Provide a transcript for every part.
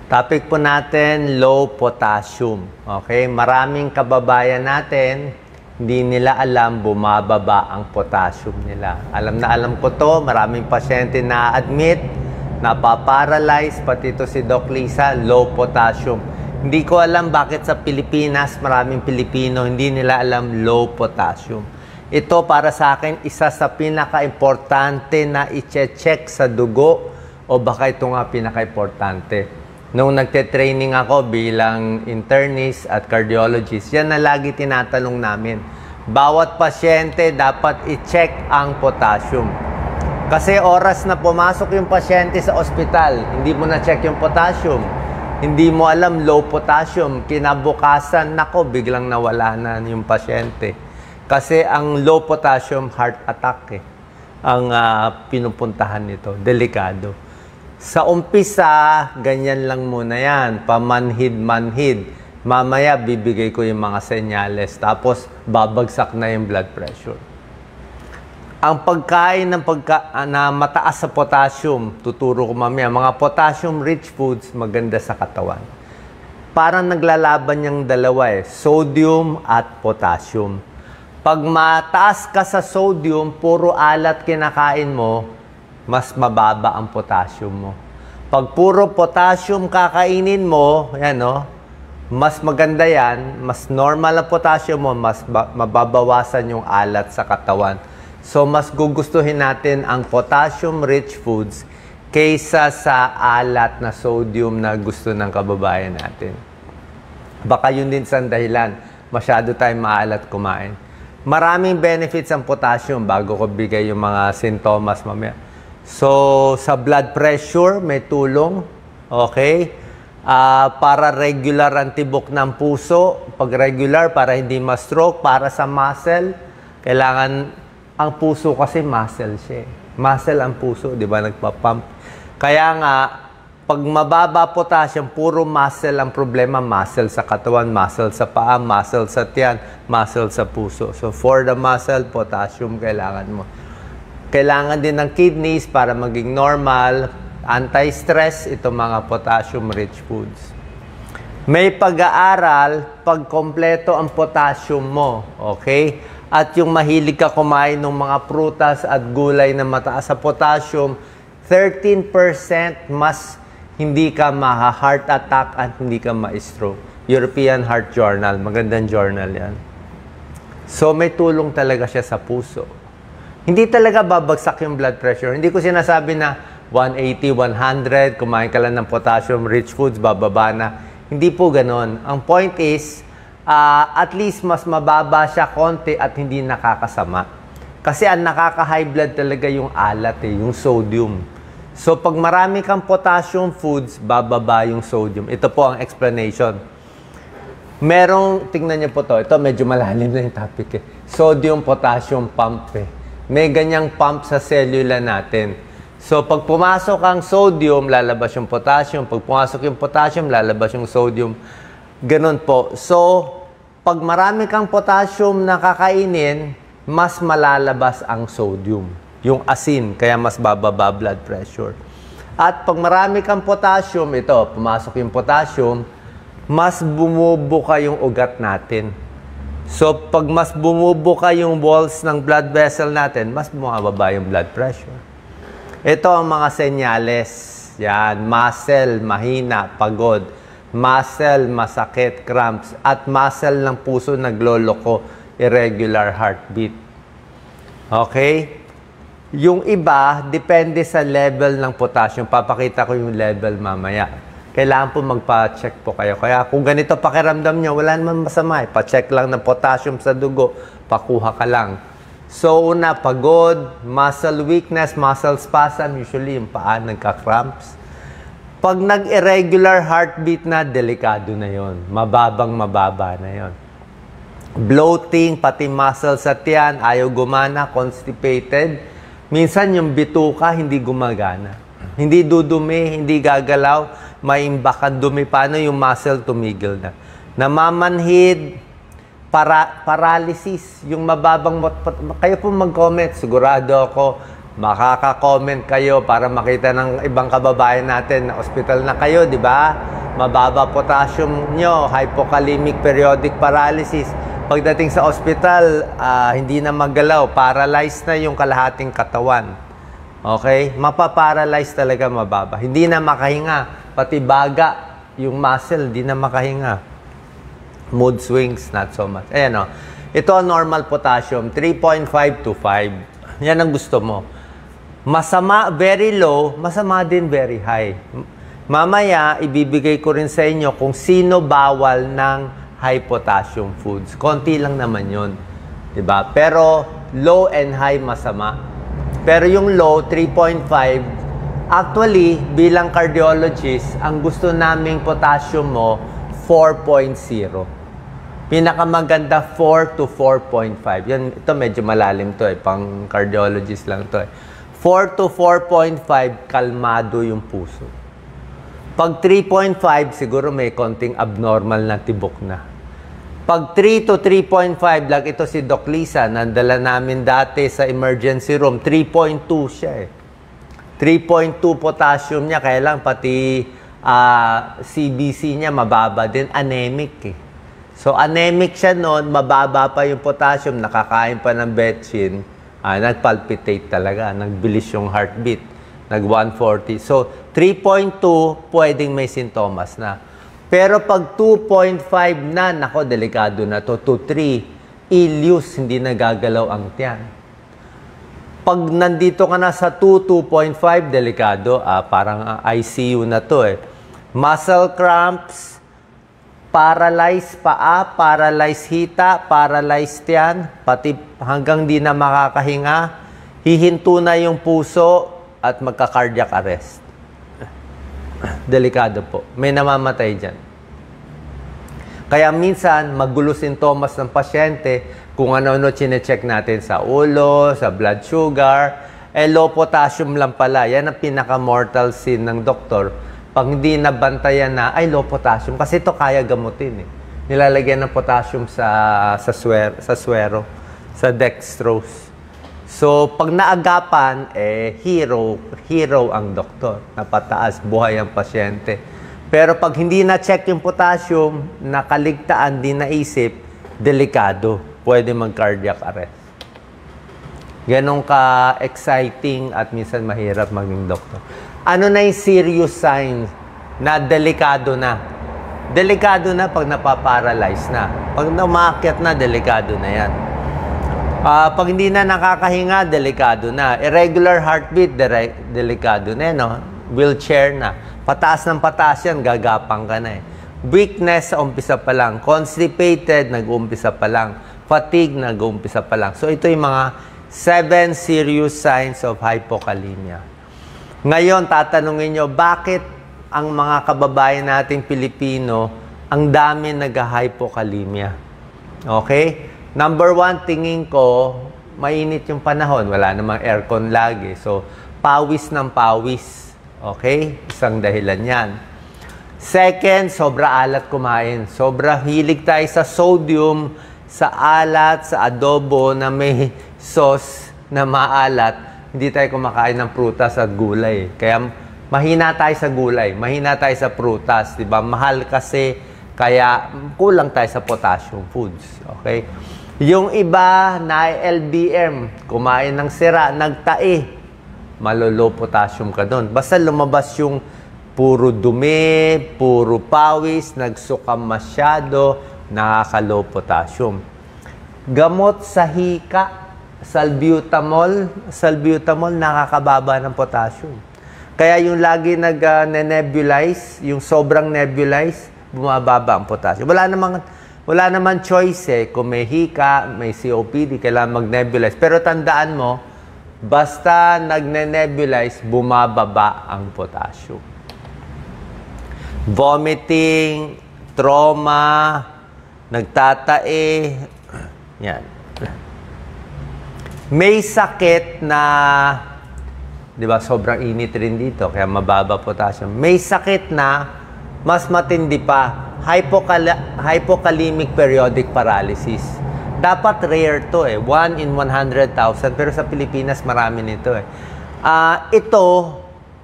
Topic po natin, low potassium. Okay? Maraming kababayan natin, hindi nila alam bumababa ang potassium nila. Alam na alam ko to, maraming pasyente na admit, napaparalyze, pati ito si Doc Lisa, low potassium. Hindi ko alam bakit sa Pilipinas, maraming Pilipino, hindi nila alam low potassium. Ito para sa akin, isa sa pinaka-importante na i-check sa dugo o baka ito nga pinaka-importante. Nung nagte-training ako bilang internist at cardiologist, yan na lagi tinatanong namin. Bawat pasyente dapat i-check ang potassium. Kasi oras na pumasok yung pasyente sa ospital, hindi mo na-check yung potassium. Hindi mo alam low potassium. Kinabukasan, nako, biglang nawala na yung pasyente. Kasi ang low potassium heart attack ang pinupuntahan nito. Delikado. Sa umpisa, ganyan lang muna yan. Pamanhid-manhid. Mamaya, bibigay ko yung mga senyales. Tapos, babagsak na yung blood pressure. Ang pagkain na mataas sa potassium, tuturo ko mamaya, mga potassium-rich foods, maganda sa katawan. Parang naglalaban yung dalawa sodium at potassium. Pag mataas ka sa sodium, puro alat kinakain mo, mas mababa ang potassium mo. Pag puro potassium kakainin mo, yan mas maganda yan, mas normal ang potassium mo, mas mababawasan yung alat sa katawan. So, mas gugustuhin natin ang potassium-rich foods kaysa sa alat na sodium na gusto ng kababayan natin. Baka yun din sa dahilan, masyado tayong maalat kumain. Maraming benefits ang potassium bago ko bigay yung mga sintomas mamaya. So, sa blood pressure, may tulong. Okay? Para regular ang tibok ng puso. Pag regular, para hindi ma-stroke. Para sa muscle, kailangan, ang puso kasi muscle siya. Muscle ang puso, di ba? Nagpapump. Kaya nga, pag mababa potassium, puro muscle ang problema. Muscle sa katawan, muscle sa paa, muscle sa tiyan, muscle sa puso. So, for the muscle, potassium kailangan mo. Kailangan din ng kidneys para maging normal, anti-stress, itong mga potassium-rich foods. May pag-aaral pag kompleto ang potassium mo, okay? At yung mahilig ka kumain ng mga prutas at gulay na mataas sa potassium, 13% mas hindi ka ma-heart attack at hindi ka ma-stroke. European Heart Journal, magandang journal yan. So may tulong talaga siya sa puso. Hindi talaga babagsak yung blood pressure. Hindi ko sinasabi na 180, 100, kumain ka lang ng potassium-rich foods, bababa na. Hindi po ganon. Ang point is, at least mas mababa siya konti at hindi nakakasama. Kasi ang nakaka-high blood talaga yung alat, yung sodium. So, pag marami kang potassium foods, bababa yung sodium. Ito po ang explanation. Tingnan niyo po to. Ito, medyo malalim na yung topic Sodium-potassium pump May ganyang pump sa cellula natin. So, pag pumasok ang sodium, lalabas yung potassium. Pag pumasok yung potassium, lalabas yung sodium. Ganun po. So, pag marami kang potassium na kakainin, mas malalabas ang sodium. Yung asin, kaya mas bababa blood pressure. At pag marami kang potassium, ito, pumasok yung potassium, mas bumubuka yung ugat natin. So, pag mas bumubuka yung walls ng blood vessel natin, mas bumababa yung blood pressure. Ito ang mga senyales. Yan, muscle, mahina, pagod. Muscle, masakit, cramps. At muscle ng puso nagloloko, irregular heartbeat. Okay? Yung iba, depende sa level ng potassium. Papakita ko yung level mamaya. Kailangan po magpa-check po kayo. Kaya kung ganito pakiramdam nyo, wala naman masama. Pa-check lang ng potassium sa dugo, pakuha ka lang. So, una, pagod, muscle weakness, muscle spasm, usually yung paa nagka-cramps. Pag nag-irregular heartbeat na, delikado na yon. Mababa na yon. Bloating, pati muscle sa tiyan, ayaw gumana, constipated. Minsan yung bituka, hindi gumagana. Hindi dudumi, hindi gagalaw. May imbakan dumi. Paano yung muscle tumigil na? Namamanhid, paralysis, yung mababang... Kayo po mag-comment, sigurado ako, Makaka-comment kayo para makita ng ibang kababayan natin na hospital na kayo, di ba? Mababa potassium nyo, hypokalemic periodic paralysis. Pagdating sa hospital, hindi na magalaw, paralyzed na yung kalahating katawan. Okay? Mapaparalyze talaga mababa. Hindi na makahinga. Pati baga, yung muscle, hindi na makahinga. Mood swings, not so much. Ayan o. Ito ang normal potassium, 3.5 to 5. Yan ang gusto mo. Masama, very low, masama din very high. Mamaya, ibibigay ko rin sa inyo kung sino bawal ng high potassium foods. Konti lang naman yun. Diba? Pero low and high masama. Pero yung low, 3.5, actually, bilang cardiologist, ang gusto naming potassium mo, 4.0. Pinakamaganda, 4 to 4.5. Yan, ito medyo malalim to pang cardiologist lang to 4 to 4.5, kalmado yung puso. Pag 3.5, siguro may konting abnormal na tibok na. Pag 3 to 3.5, like ito si Doc Lisa, nandala namin dati sa emergency room, 3.2 siya 3.2 potassium niya, kaya lang pati CBC niya mababa din, anemic So anemic siya noon, mababa pa yung potassium, nakakain pa ng betchin, nagpalpitate talaga, nagbilis yung heartbeat, nag-140. So, 3.2, pwedeng may sintomas na. Pero pag 2.5 na, nako, delikado na to. 3, ileus, hindi nagagalaw ang tiyan. Pag nandito ka na sa 2.5, delikado, parang ICU na to Muscle cramps, paralyzed paa, paralyzed hita, paralyzed tiyan, pati hanggang di na makakahinga, hihinto na yung puso at magka-cardiac arrest. Delikado po. May namamatay dyan. Kaya minsan, magulo sintomas ng pasyente kung ano-ano chinecheck natin sa ulo, sa blood sugar, low potassium lang pala. Yan ang pinaka-mortal sin ng doktor. Pag hindi nabantayan na, ay low potassium. Kasi ito kaya gamutin Nilalagyan ng potassium sa swero, sa dextrose. So, pag naagapan, hero ang doktor. Napataas, buhay ang pasyente. Pero pag hindi na-check yung potassium, nakaligtaan, di naisip, delikado. Pwede mag-cardiac arrest. Ganon ka-exciting at minsan mahirap maging doktor. Ano na yung serious signs na delikado na? Delikado na pag napaparalyze na. Pag umakyat na, delikado na yan. Pag hindi na nakakahinga, delikado na. Irregular heartbeat, delikado na yan. Wheelchair na. Pataas ng pataas yan, gagapang ka na Weakness, sa umpisa pa lang. Constipated, nag-umpisa pa lang. Fatigue, nag-umpisa pa lang. So ito yung mga 7 serious signs of hypokalemia. Ngayon, tatanungin nyo, bakit ang mga kababayan nating Pilipino, ang dami nag-hypokalemia? Okay? Number 1, tingin ko, mainit yung panahon. Wala namang aircon lagi. So, pawis ng pawis. Okay? Isang dahilan yan. Second, sobra alat kumain. Sobra hilig tayo sa sodium, sa alat, sa adobo na may sauce na maalat. Hindi tayo kumakain ng prutas at gulay. Kaya mahina tayo sa gulay, mahina tayo sa prutas, 'di ba? Mahal kasi kaya kulang tayo sa potassium foods, okay? Yung iba na LBM, kumain ng sira, nagtae, malolo potassium ka doon. Basta lumabas yung puro dumi, puro pawis, nagsukam masyado, nakaka-low potassium. Gamot sa hika, salbutamol nakakababa ng potassium. Kaya yung lagi nag-nebulize, yung sobrang nebulize, bumababa ang potassium. Wala naman choice kung may hika, may COPD, kailangan mag-nebulize. Pero tandaan mo, basta nagne-nebulize, bumababa ang potassium. Vomiting, trauma, nagtatae, yan. May sakit na, di ba, sobrang init rin dito, kaya mababa potassium. May sakit na, mas matindi pa, hypokalemic periodic paralysis. Dapat rare to eh. 1 in 100,000. Pero sa Pilipinas, marami nito eh. Ito,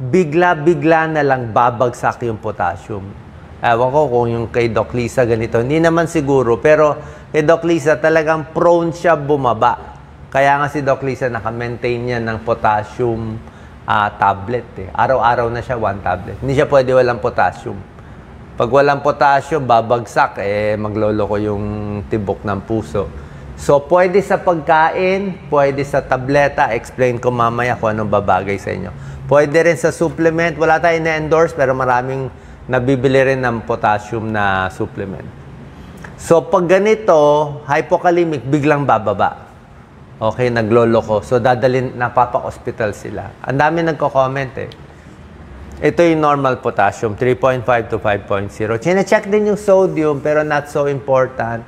bigla-bigla na lang babagsak yung potassium. Ewan ko kung yung kay Doc Lisa ganito. Hindi naman siguro. Pero kay Doc Lisa talagang prone siya bumaba. Kaya nga si Doc Lisa naka-maintain niya ng potassium tablet eh. Araw-araw na siya 1 tablet. Hindi siya pwede walang potassium. Pag walang potassium, babagsak magloloko yung tibok ng puso. So, pwede sa pagkain, pwede sa tableta. Explain ko mamaya kung anong babagay sa inyo. Pwede rin sa supplement. Wala tayong na-endorse pero maraming nabibili rin ng potassium na supplement. So, pag ganito, hypokalemic, biglang bababa. Okay, nagloloko. So, napapa-hospital sila. Ang dami nagko-comment eh. Ito yung normal potassium, 3.5 to 5.0. Chine-check din yung sodium, pero not so important.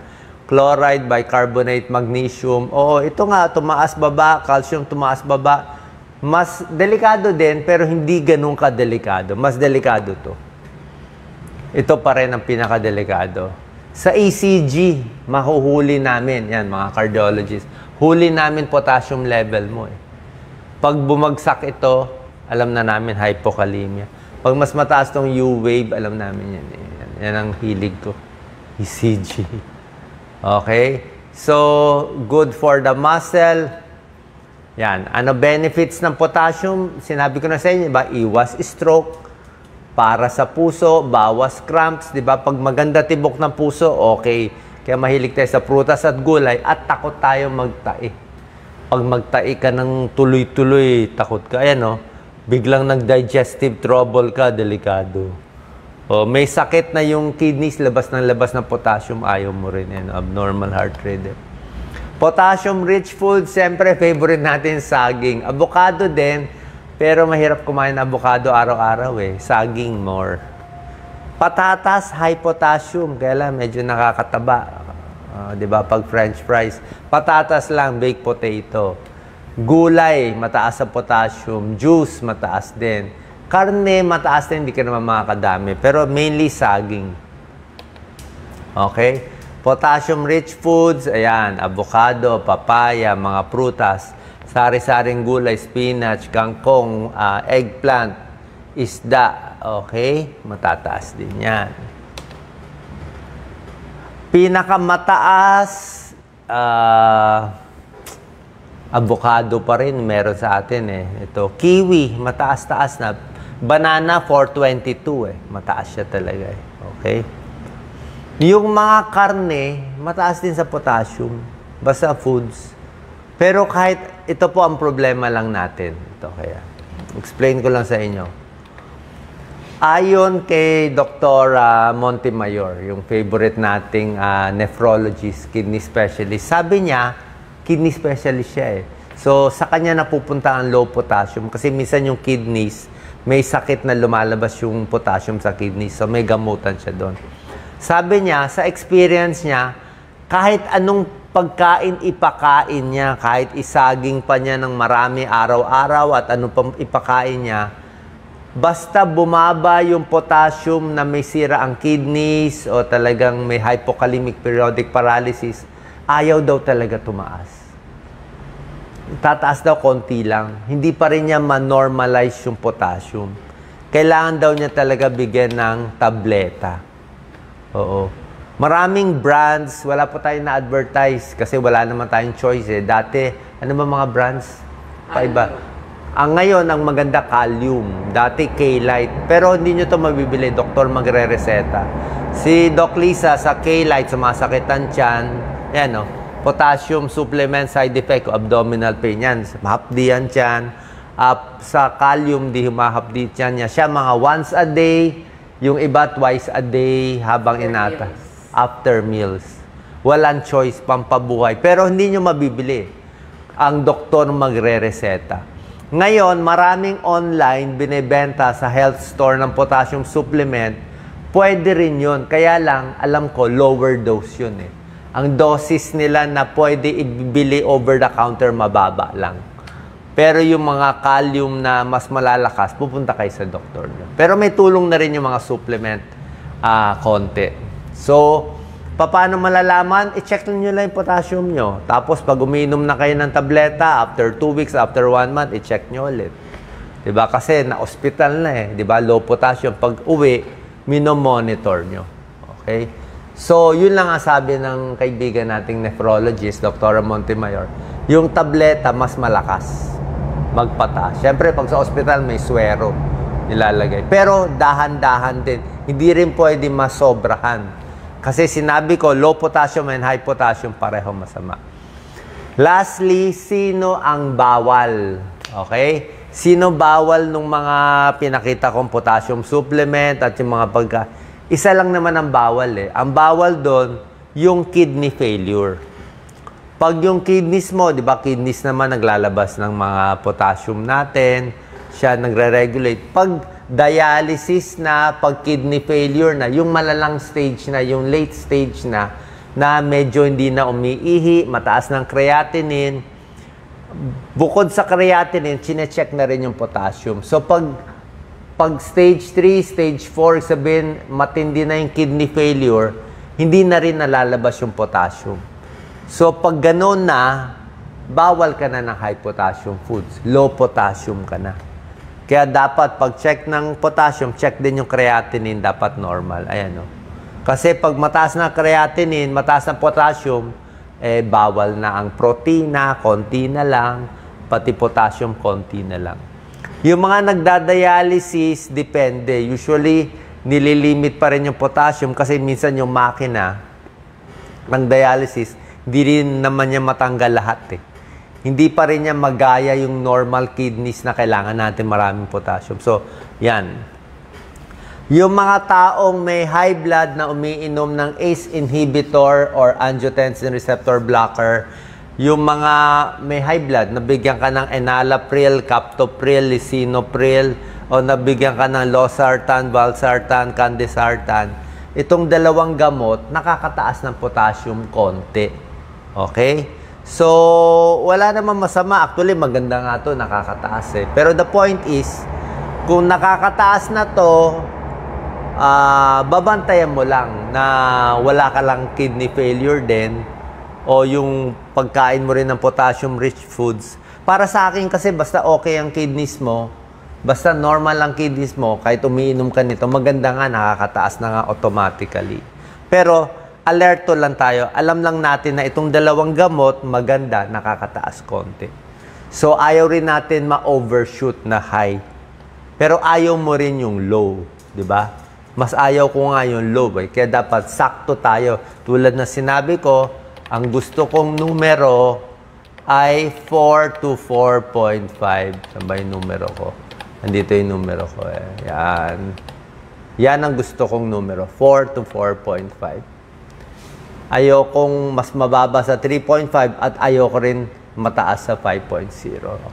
Chloride, bicarbonate, magnesium. Oo, ito nga, tumaas baba, calcium tumaas baba. Mas delikado din, pero hindi ganun ka-delikado. Mas delikado to. Ito pa rin ang pinaka-delikado. Sa ECG, mahuhuli namin, yan mga cardiologists, huli namin potassium level mo eh. Pag bumagsak ito, alam na namin hypokalemia. Pag mas mataas tong U-wave, alam namin yan eh. Yan ang hilig ko. ECG. Okay? So, good for the muscle. Yan. Ano benefits ng potassium? Sinabi ko na sa inyo, ba? Iwas stroke. Para sa puso, bawas cramps. Diba? Pag maganda tibok ng puso, okay. Kaya mahilig tayo sa prutas at gulay at takot tayo magtai. Pag magtai ka ng tuloy-tuloy, takot ka. Ayan o. Biglang nag-digestive trouble ka, delikado. O, may sakit na yung kidneys, labas ng potassium, ayaw mo rin yan. Abnormal heart rate. Potassium-rich food, siyempre, favorite natin, saging. Avocado din, pero mahirap kumain ng avocado araw-araw eh. Saging more. Patatas, high potassium, kaya lang medyo nakakataba. Di ba? Pag french fries. Patatas lang, baked potato. Gulay, mataas sa potassium. Juice, mataas din. Karne, mataas din, hindi ka naman makakadami. Pero mainly saging. Okay? Potassium-rich foods, ayan, avocado, papaya, mga prutas, sari-saring gulay, spinach, kangkong, eggplant, isda. Okay? Matataas din yan. Pinakamataas, avocado pa rin meron sa atin eh. Ito, kiwi, mataas-taas na. Banana, 422 eh. Mataas siya talaga eh. Okay? Yung mga karne, mataas din sa potassium. Basta foods. Pero kahit, ito po ang problema lang natin. Ito kaya. Explain ko lang sa inyo. Ayon kay Dr. Montemayor, yung favorite nating nephrologist, kidney specialist, sabi niya, kidney specialist siya eh. So, sa kanya napupunta ang low potassium kasi minsan yung kidneys, may sakit na lumalabas yung potassium sa kidneys. So, may gamutan siya doon. Sabi niya, sa experience niya, kahit anong pagkain ipakain niya, kahit isaging pa niya ng marami araw-araw at anong pa ipakain niya, basta bumaba yung potassium na may sira ang kidneys o talagang may hypokalemic periodic paralysis, ayaw daw talaga tumaas. Tataas daw konti lang. Hindi pa rin niya ma-normalize yung potassium. Kailangan daw niya talaga bigyan ng tableta. Oo. Maraming brands, wala pa tayong na-advertise kasi wala naman tayong choice eh. Dati, ano ba mga brands? Paiba. Ngayon, ang maganda, Kalium. Dati, K-Lite. Pero hindi nyo ito mabibili. Doktor magre-reseta. Si Doc Lisa sa K-Lite, sumasakit ang tiyan. Yan, potassium supplement side effect, abdominal pain yan. Mahapdi yan tiyan. Sa Kalium, di humahapdi tiyan niya. Siya mga once a day. Yung iba, twice a day habang inata. After meals. Walang choice, pampabuhay. Pero hindi nyo mabibili. Ang doktor magre-reseta. Ngayon, maraming online binibenta sa health store ng potassium supplement. Pwede rin yun. Kaya lang, alam ko, lower dose yun eh. Ang dosis nila na pwede ibili over the counter, mababa lang. Pero yung mga kalium na mas malalakas, pupunta kayo sa doktor nyo. Pero may tulong na rin yung mga supplement konti. So, Paano malalaman? I-check nyo lang yung potassium nyo. Tapos, pag umiinom na kayo ng tableta, after 2 weeks, after 1 month, i-check nyo ulit. Diba? Kasi na-hospital na eh. Diba? Low potassium. Pag uwi, minomonitor nyo. Okay? So, yun lang ang sabi ng kaibigan nating nephrologist, Dr. Montemayor. Yung tableta, mas malakas magpataas. Siyempre, pag sa hospital, may swero nilalagay. Pero, dahan-dahan din. Hindi rin pwede masobrahan. Kasi sinabi ko, low potassium and high potassium pareho masama. Lastly, sino ang bawal? Okay? Sino bawal nung mga pinakita kong potassium supplement at yung mga pagka... Isa lang naman ang bawal eh. Ang bawal doon, yung kidney failure. Pag yung kidneys mo, di ba, kidneys naman naglalabas ng mga potassium natin, siya nagre-regulate. Pag dialysis na, pag kidney failure na, yung malalang stage na, yung late stage na medyo hindi na umiihi, mataas ng creatinine. Bukod sa creatinine, chinecheck na rin yung potassium. So, pag stage 3, stage 4, sabihin, matindi na yung kidney failure, hindi na rin nalalabas yung potassium. So, pag gano'n na, bawal ka na ng high potassium foods. Low potassium ka na. Kaya dapat, pag check ng potassium, check din yung creatinine, dapat normal. Ayan o. Kasi pag mataas na creatinine, mataas na potassium, eh, bawal na ang protina, konti na lang, pati potassium, konti na lang. Yung mga nagdadialysis, depende. Usually, nililimit pa rin yung potassium kasi minsan yung makina ng dialysis, hindi rin naman niya matanggal lahat eh. Hindi pa rin niya magaya yung normal kidneys na kailangan natin maraming potassium. So, yan. Yung mga taong may high blood na umiinom ng ACE inhibitor or angiotensin receptor blocker, yung mga may high blood, nabigyan ka ng enalapril, captopril, lisinopril, o nabigyan ka ng losartan, valsartan, candesartan, itong dalawang gamot, nakakataas ng potassium konti. Okay? So, wala namang masama. Actually, maganda nga to, nakakataas eh. Pero the point is, kung nakakataas na to, babantayan mo lang na wala ka lang kidney failure din o yung pagkain mo rin ng potassium-rich foods. Para sa akin kasi, basta okay ang kidneys mo, basta normal ang kidneys mo, kahit umiinom ka nito, maganda nga, nakakataas na nga automatically. Pero, alerto lang tayo. Alam lang natin na itong dalawang gamot, maganda, nakakataas konti. So, ayaw rin natin ma-overshoot na high. Pero ayaw mo rin yung low. Di ba? Mas ayaw ko nga yung low. Eh. Kaya dapat sakto tayo. Tulad na sinabi ko, ang gusto kong numero ay 4 to 4.5. Saan ba yung numero ko? Nandito yung numero ko. Eh. Yan. Yan ang gusto kong numero. 4 to 4.5. Ayokong mas mababa sa 3.5 at ayoko rin mataas sa 5.0.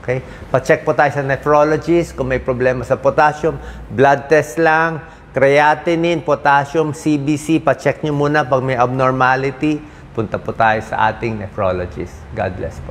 Okay? Pa-check po tayo sa nephrologist kung may problema sa potassium. Blood test lang, creatinine, potassium, CBC. Pa-check nyo muna pag may abnormality. Punta po tayo sa ating nephrologist. God bless po.